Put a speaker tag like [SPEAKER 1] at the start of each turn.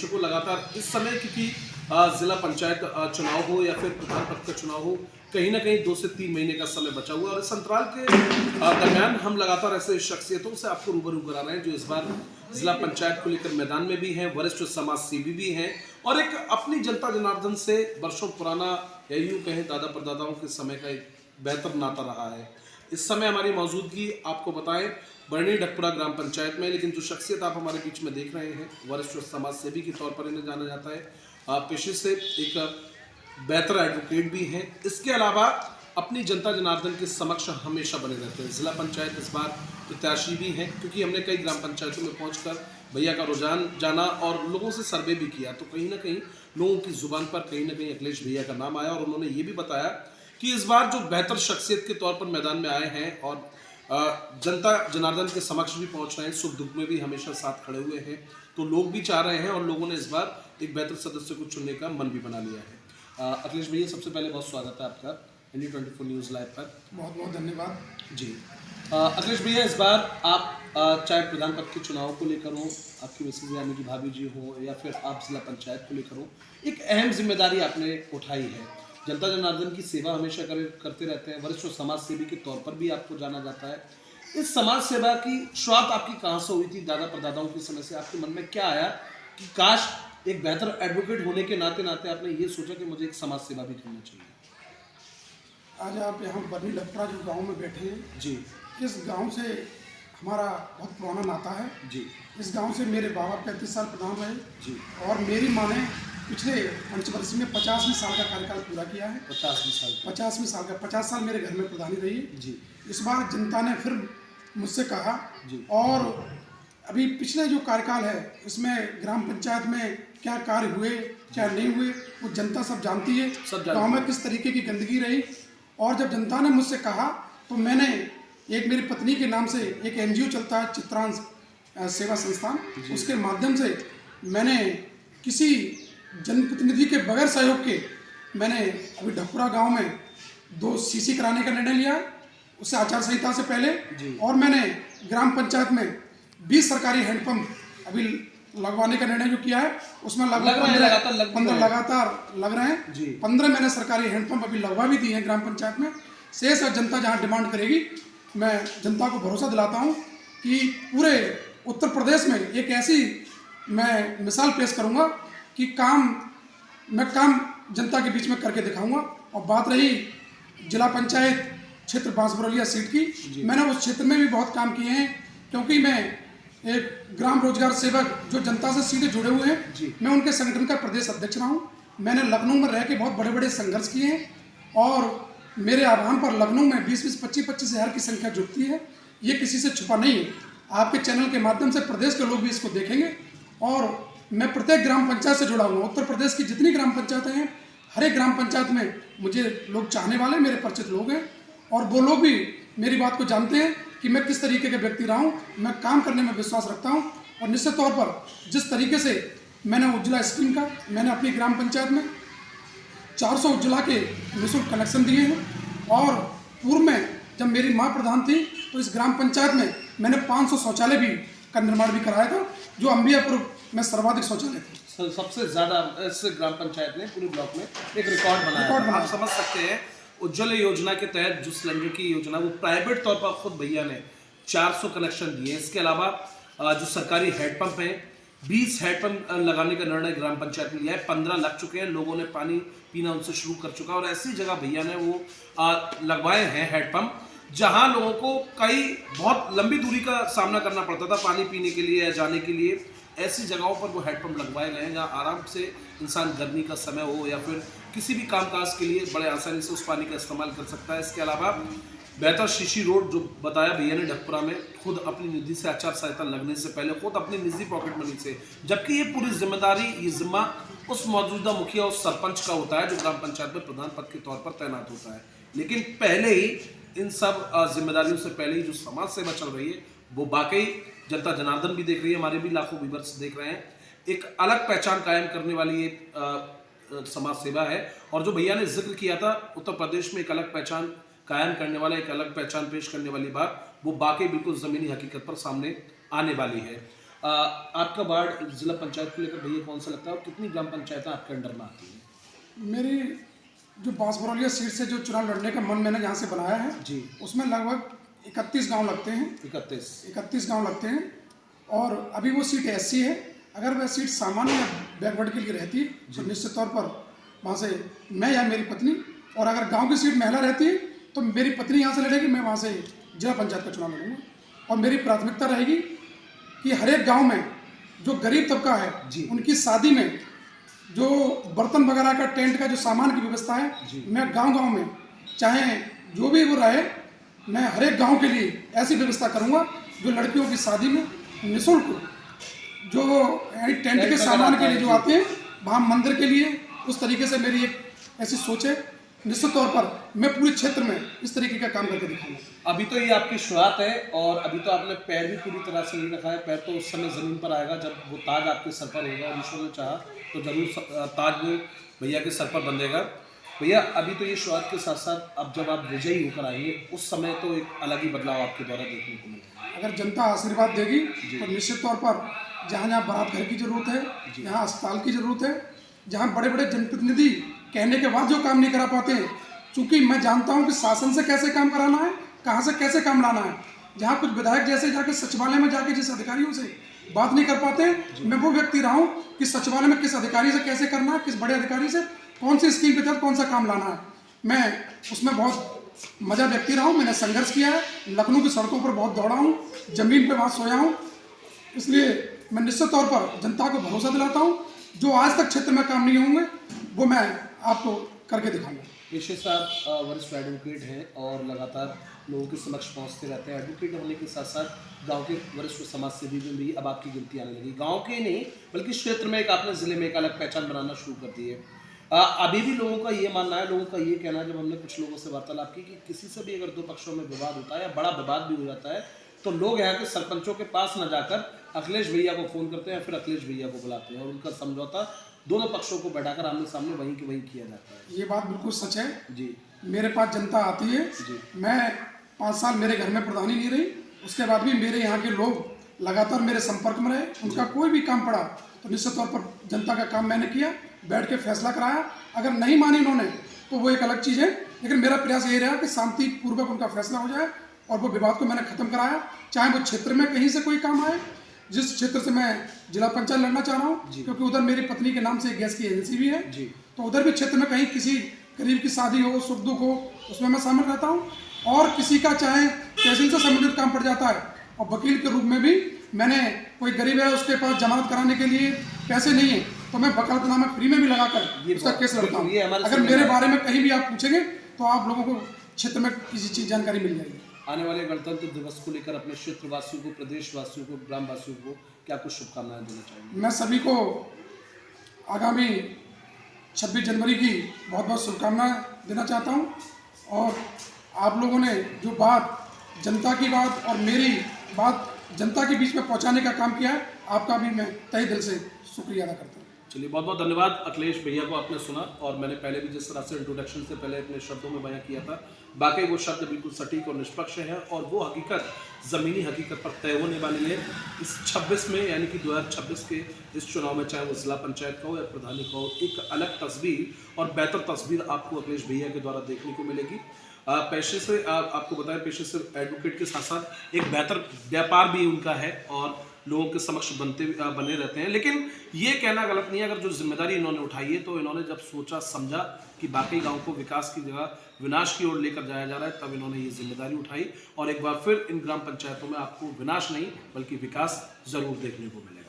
[SPEAKER 1] दर्शकों, लगातार इस समय क्योंकि जिला पंचायत चुनाव हो या फिर प्रधान पद का चुनाव हो, कहीं ना कहीं 2 से 3 महीने का समय बचा हुआ है और इस अंतराल के दरमियान हम लगातार ऐसे शख्सियतों से आपको रूबरू करा रहे हैं जो इस बार जिला पंचायत को लेकर मैदान में भी हैं, वरिष्ठ समाज सेवी भी हैं और एक अपनी जनता जनार्दन से वर्षों पुराना या यूं कहें दादा परदादाओं के समय का एक बेहतर नाता रहा है। इस समय हमारी मौजूदगी आपको बताएं बरनी ढकपुरा ग्राम पंचायत में, लेकिन जो शख्सियत आप हमारे बीच में देख रहे हैं वरिष्ठ समाज सेवी के तौर पर इन्हें जाना जाता है। पेशे से एक बेहतर एडवोकेट भी हैं। इसके अलावा अपनी जनता जनार्दन के समक्ष हमेशा बने रहते हैं। जिला पंचायत इस बार प्रत्याशी भी हैं क्योंकि हमने कई ग्राम पंचायतों में पहुंचकर भैया का रुझान जाना और लोगों से सर्वे भी किया, तो कहीं ना कहीं लोगों की जुबान पर कहीं ना कहीं अखिलेश भैया का नाम आया और उन्होंने ये भी बताया कि इस बार जो बेहतर शख्सियत के तौर पर मैदान में आए हैं और जनता जनार्दन के समक्ष भी पहुंच रहे हैं, सुख दुख में भी हमेशा साथ खड़े हुए हैं, तो लोग भी चाह रहे हैं और लोगों ने इस बार एक बेहतर सदस्य को चुनने का मन भी बना लिया है। अखिलेश भैया, सबसे पहले बहुत स्वागत है आपका ND24 न्यूज़ लाइव पर।
[SPEAKER 2] बहुत बहुत धन्यवाद
[SPEAKER 1] जी। अखिलेश भैया, इस बार आप चाहे प्रधान पद के चुनाव को लेकर हो, आपकी मिसेज यानी कि भाभी जी हो या फिर आप जिला पंचायत को लेकर हो, एक अहम जिम्मेदारी आपने उठाई है। जनता जनार्दन की सेवा हमेशा करते रहते हैं, वरिष्ठ समाज सेवी के तौर पर भी आपको जाना जाता है। इस समाज सेवा की शुरुआत आपकी कहाँ से हुई थी? दादा परदादाओं के समय से आपके मन में क्या आया कि काश एक बेहतर एडवोकेट होने के नाते नाते आपने ये सोचा कि मुझे एक समाज सेवा भी करना चाहिए?
[SPEAKER 2] आज आप यहाँ बरनी ढकपुरा जो गांव में बैठे हैं
[SPEAKER 1] जी,
[SPEAKER 2] इस गांव से हमारा बहुत पुराना नाता है
[SPEAKER 1] जी,
[SPEAKER 2] इस गांव से मेरे बाबा 35 साल प्रधान रहे
[SPEAKER 1] जी।
[SPEAKER 2] और मेरी माँ ने पिछले पंचवर्षीय में 50वें साल का कार्यकाल पूरा किया है।
[SPEAKER 1] 50 साल
[SPEAKER 2] 50वें साल का 50 साल मेरे घर में प्रधानी रही है।
[SPEAKER 1] जी,
[SPEAKER 2] इस बार जनता ने फिर मुझसे कहा
[SPEAKER 1] जी।
[SPEAKER 2] और अभी पिछले जो कार्यकाल है इसमें ग्राम पंचायत में क्या कार्य हुए क्या नहीं हुए वो जनता सब जानती है। गाँव में किस तरीके की गंदगी रही और जब जनता ने मुझसे कहा तो मैंने एक मेरी पत्नी के नाम से एक NGO चलता है चित्रांश सेवा संस्थान, उसके माध्यम से मैंने किसी जनप्रतिनिधि के बगैर सहयोग के मैंने अभी ढकपुरा गांव में 2 CC कराने का निर्णय लिया उससे आचार संहिता से पहले और मैंने ग्राम पंचायत में 20 सरकारी हैंडपंप अभी लगवाने का निर्णय जो किया है उसमें लगभग 15 लगातार लग रहे हैं। 15 मैंने सरकारी हैंडपंप अभी लगवा भी दिए हैं ग्राम पंचायत में। शेष जनता जहां डिमांड करेगी मैं जनता को भरोसा दिलाता हूं कि पूरे उत्तर प्रदेश में एक ऐसी मैं मिसाल पेश करूंगा कि काम जनता के बीच में करके दिखाऊंगा। और बात रही जिला पंचायत क्षेत्र बांसबरौलिया सीट की, मैंने उस क्षेत्र में भी बहुत काम किए हैं क्योंकि मैं एक ग्राम रोजगार सेवक जो जनता से सीधे जुड़े हुए हैं, मैं उनके संगठन का प्रदेश अध्यक्ष रहा हूँ। मैंने लखनऊ में रह के बहुत बड़े बड़े संघर्ष किए हैं और मेरे आह्वान पर लखनऊ में 20-20, 25-25 हज़ार की संख्या जुटती है। ये किसी से छुपा नहीं है। आपके चैनल के माध्यम से प्रदेश के लोग भी इसको देखेंगे और मैं प्रत्येक ग्राम पंचायत से जुड़ा हूँ। उत्तर प्रदेश की जितनी ग्राम पंचायतें हैं हर एक ग्राम पंचायत में मुझे लोग चाहने वाले मेरे परिचित लोग हैं और वो लोग भी मेरी बात को जानते हैं कि मैं किस तरीके के व्यक्ति रहा हूँ। मैं काम करने में विश्वास रखता हूँ और निश्चित तौर पर जिस तरीके से मैंने उज्ज्वला स्कीम का मैंने अपनी ग्राम पंचायत में 400 उज्ज्वला के निःशुल्क कनेक्शन दिए हैं और पूर्व में जब मेरी माँ प्रधान थी तो इस ग्राम पंचायत में मैंने 500 शौचालय भी का निर्माण भी कराया था जो अंबियापुर में सर्वाधिक शौचालय थे।
[SPEAKER 1] सबसे ज्यादा इस ग्राम पंचायत ने पूरे ब्लॉक में एक रिकॉर्ड बनाया। आप समझ सकते हैं उज्ज्वला योजना के तहत जो सिलेंडर की योजना वो प्राइवेट तौर पर खुद भैया ने 400 कनेक्शन दिए। इसके अलावा जो सरकारी हैंडपंप हैं 20 हैंडपंप लगाने का निर्णय ग्राम पंचायत ने लिया है। 15 लग चुके हैं, लोगों ने पानी पीना उनसे शुरू कर चुका है और ऐसी जगह भैया ने वो लगवाए हैं हैंडपंप जहां लोगों को कई बहुत लंबी दूरी का सामना करना पड़ता था पानी पीने के लिए या जाने के लिए। ऐसी जगहों पर वो हैंडपंप लगवाए गए हैं जहाँ आराम से इंसान गर्मी का समय हो या फिर किसी भी कामकाज के लिए बड़े आसानी से उस पानी का इस्तेमाल कर सकता है। इसके अलावा बेहतर शीशी रोड जो बताया भैया ने ढकपुरा में खुद अपनी निधि से आचार संहिता लगने से पहले खुद अपनी निजी पॉकेट मनी से, जबकि ये पूरी जिम्मेदारी ये जिम्मा उस मौजूदा मुखिया और सरपंच का होता है जो ग्राम पंचायत में प्रधान पद के तौर पर तैनात होता है। लेकिन पहले ही इन सब जिम्मेदारियों से पहले ही जो समाज सेवा चल रही है वो वाकई जनता जनार्दन भी देख रही है, हमारे भी लाखों व्यूअर्स देख रहे हैं। एक अलग पहचान कायम करने वाली ये समाज सेवा है और जो भैया ने जिक्र किया था उत्तर प्रदेश में एक अलग पहचान कायम करने वाला, एक अलग पहचान पेश करने वाली बात वो बाकी बिल्कुल ज़मीनी हकीकत पर सामने आने वाली है। आपका वार्ड जिला पंचायत को लेकर भैया कौन सा लगता है और कितनी ग्राम पंचायतें आपके अंडर में आती हैं?
[SPEAKER 2] मेरी जो बांसबरौलिया सीट से जो चुनाव लड़ने का मन मैंने यहाँ से बनाया है
[SPEAKER 1] जी,
[SPEAKER 2] उसमें लगभग 31 गांव लगते हैं। 31 गांव लगते हैं और अभी वो सीट ऐसी है, अगर वह सीट सामान्य या बैकवर्ड के लिए रहती तो निश्चित तौर पर वहाँ से मैं या मेरी पत्नी, और अगर गांव की सीट महिला रहती है तो मेरी पत्नी यहाँ से लड़ेगी, मैं वहाँ से जिला पंचायत का चुनाव लड़ूंगा। और मेरी प्राथमिकता रहेगी कि हर एक गाँव में जो गरीब तबका है उनकी शादी में जो बर्तन वगैरह का, टेंट का जो सामान की व्यवस्था है, मैं गांव-गांव में चाहे जो भी वो रहे, मैं हर एक गांव के लिए ऐसी व्यवस्था करूंगा जो लड़कियों की शादी में निःशुल्क जो टेंट के सामान के लिए जो आते हैं वहाँ मंदिर के लिए, उस तरीके से मेरी एक ऐसी सोच है। निश्चित तौर पर मैं पूरे क्षेत्र में इस तरीके का काम करके दिखाऊंगा।
[SPEAKER 1] अभी तो ये आपकी शुरुआत है और अभी तो आपने पैर भी पूरी तरह से नहीं रखा है। पैर तो उस समय ज़मीन पर आएगा जब वो ताज आपके सर पर होगा और ईश्वर ने चाहा तो जरूर ताज वो भैया के सर पर बंधेगा। भैया अभी तो ये शुरुआत के साथ साथ अब जब आप विजयी होकर आएंगे उस समय तो एक अलग ही बदलाव आपके द्वारा देखने को मिलेगा।
[SPEAKER 2] अगर जनता आशीर्वाद देगी तो निश्चित तौर पर जहाँ जहाँ बारात घर की जरूरत है, जहाँ अस्पताल की जरूरत है, जहाँ बड़े बड़े जनप्रतिनिधि कहने के बाद जो काम नहीं करा पाते हैं, चूँकि मैं जानता हूँ कि शासन से कैसे काम कराना है, कहाँ से कैसे काम लाना है, जहाँ कुछ विधायक जैसे जाके सचिवालय में जाके जिस अधिकारियों से बात नहीं कर पाते, मैं वो व्यक्ति रहा हूँ कि सचिवालय में किस अधिकारी से कैसे करना है, किस बड़े अधिकारी से कौन सी स्कीम के तहत कौन सा काम लाना है। मैं उसमें बहुत मजा व्यक्ति रहा हूँ, मैंने संघर्ष किया है, लखनऊ की सड़कों पर बहुत दौड़ा हूँ, जमीन पे वहाँ सोया हूँ, इसलिए मैं निश्चित तौर पर जनता को भरोसा दिलाता हूँ जो आज तक क्षेत्र में काम नहीं होंगे वो मैं आपको करके दिखाऊंगा।
[SPEAKER 1] पेशे से आप वरिष्ठ एडवोकेट हैं और लगातार लोगों के समक्ष पहुंचते रहते हैं। एडवोकेट होने के साथ साथ गांव के वरिष्ठ समाज सेवी में भी अब आपकी गिनती आने लगी। गांव के ही नहीं बल्कि क्षेत्र में एक आपने ज़िले में एक अलग पहचान बनाना शुरू कर दी है। अभी भी लोगों का ये मानना है, लोगों का ये कहना है, जब हमने कुछ लोगों से वार्तालाप की कि किसी से भी अगर दो पक्षों में विवाद होता है या बड़ा विवाद भी हो जाता है तो लोग यहाँ के सरपंचों के पास न जाकर अखिलेश भैया को फ़ोन करते हैं, फिर अखिलेश भैया को बुलाते हैं और उनका समझौता दोनों पक्षों को बैठाकर आमने सामने वहीं के वहीं किया जाता है।
[SPEAKER 2] ये बात बिल्कुल सच है
[SPEAKER 1] जी।
[SPEAKER 2] मेरे पास जनता आती है
[SPEAKER 1] जी।
[SPEAKER 2] मैं 5 साल मेरे घर में प्रधानी नहीं रही, उसके बाद भी मेरे यहाँ के लोग लगातार मेरे संपर्क में रहे, उनका कोई भी काम पड़ा तो निश्चित तौर पर जनता का काम मैंने किया, बैठ के फैसला कराया। अगर नहीं मानी उन्होंने तो वो एक अलग चीज़ है, लेकिन मेरा प्रयास यही रहा कि शांतिपूर्वक उनका फैसला हो जाए और वो विवाद को मैंने खत्म कराया। चाहे वो क्षेत्र में कहीं से कोई काम आए, जिस क्षेत्र से मैं जिला पंचायत लड़ना चाह रहा हूँ, क्योंकि उधर मेरी पत्नी के नाम से एक गैस की एजेंसी भी है, तो उधर भी क्षेत्र में कहीं किसी गरीब की शादी हो, सुख दुख हो, उसमें मैं शामिल रहता हूँ। और किसी का चाहे तहसील से संबंधित काम पड़ जाता है और वकील के रूप में भी मैंने, कोई गरीब है उसके पास जमानत कराने के लिए पैसे नहीं है तो मैं वकालतनामा फ्री में भी लगाकर उसका केस लड़ता हूँ। अगर मेरे बारे में कहीं भी आप पूछेंगे तो आप लोगों को क्षेत्र में किसी चीज़ जानकारी मिल जाएगी।
[SPEAKER 1] आने वाले गणतंत्र दिवस को लेकर अपने क्षेत्रवासियों को, प्रदेशवासियों को, ग्रामवासियों को क्या कुछ शुभकामनाएं देना चाहेंगे?
[SPEAKER 2] मैं सभी को आगामी 26 जनवरी की बहुत बहुत शुभकामनाएं देना चाहता हूं और आप लोगों ने जो बात, जनता की बात और मेरी बात जनता के बीच में पहुंचाने का काम किया है, आपका भी मैं तहे दिल से शुक्रिया अदा करता हूँ।
[SPEAKER 1] चलिए बहुत बहुत धन्यवाद। अखिलेश भैया को आपने सुना और मैंने पहले भी जिस तरह से इंट्रोडक्शन से पहले अपने शब्दों में बयां किया था, बाकी वो शब्द बिल्कुल सटीक और निष्पक्ष है और वो हकीकत ज़मीनी हकीकत पर तय होने वाली है इस 26 में, यानी कि 2026 के इस चुनाव में, चाहे वो जिला पंचायत का हो या प्रधानी का हो। एक अलग तस्वीर और बेहतर तस्वीर आपको अखिलेश भैया के द्वारा देखने को मिलेगी। पेशे से आपको बताएं, पेशे से एडवोकेट के साथ साथ एक बेहतर व्यापार भी उनका है और लोगों के समक्ष बने रहते हैं। लेकिन ये कहना गलत नहीं है, अगर जो जिम्मेदारी इन्होंने उठाई है तो इन्होंने जब सोचा समझा कि बाकी गांव को विकास की जगह विनाश की ओर लेकर जाया जा रहा है, तब इन्होंने ये जिम्मेदारी उठाई और एक बार फिर इन ग्राम पंचायतों में आपको विनाश नहीं बल्कि विकास जरूर देखने को मिलेगा।